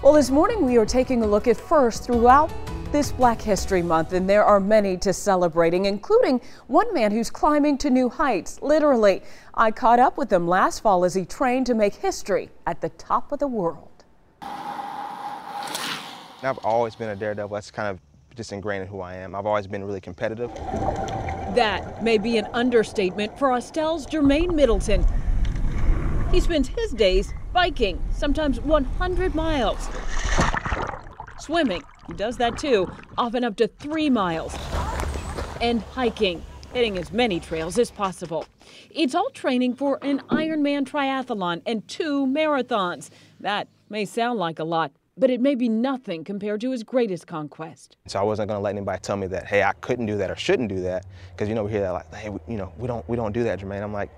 Well, this morning we are taking a look at first throughout this Black History Month, and there are many to celebrating, including one man who's climbing to new heights, literally. I caught up with him last fall as he trained to make history at the top of the world. I've always been a daredevil. That's kind of just ingrained in who I am. I've always been really competitive. That may be an understatement for Austell's Jermaine Middleton. He spends his days biking, sometimes 100 miles. Swimming, he does that too, often up to 3 miles. And hiking, hitting as many trails as possible. It's all training for an Ironman triathlon and 2 marathons. That may sound like a lot, but it may be nothing compared to his greatest conquest. So I wasn't going to let anybody tell me that, hey, I couldn't do that or shouldn't do that. Because, we hear that like, hey, we don't do that, Jermaine. I'm like,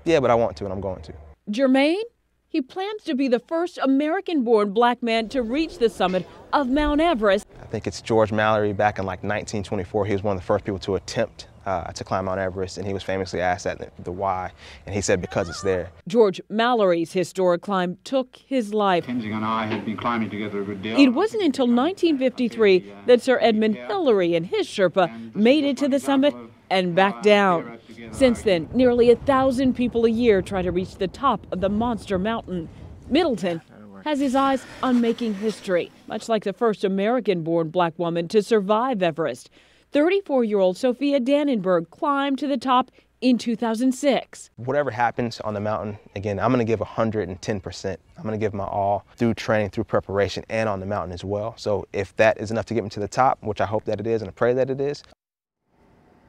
yeah, but I want to and I'm going to. Jermaine, he plans to be the first American-born black man to reach the summit of Mount Everest. I think it's George Mallory back in like 1924. He was one of the first people to attempt to climb Mount Everest, and he was famously asked the why, and he said because it's there. George Mallory's historic climb took his life. Tenzing and I had been climbing together a good deal. It wasn't until 1953 that Sir Edmund Hillary and his Sherpa made it to the summit and back down. Since then, nearly 1,000 people a year try to reach the top of the monster mountain. Middleton has his eyes on making history, much like the first American-born black woman to survive Everest. 34-year-old Sophia Dannenberg climbed to the top in 2006. Whatever happens on the mountain, again, I'm going to give 110%. I'm going to give my all through training, through preparation, and on the mountain as well. So if that is enough to get me to the top, which I hope that it is and I pray that it is.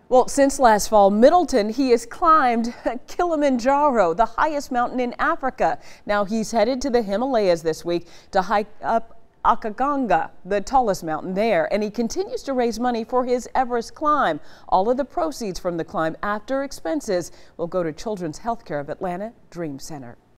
Well, since last fall, Middleton, he has climbed Kilimanjaro, the highest mountain in Africa. Now he's headed to the Himalayas this week to hike up Akaganga, the tallest mountain there, and he continues to raise money for his Everest climb. All of the proceeds from the climb after expenses will go to Children's Healthcare of Atlanta Dream Center.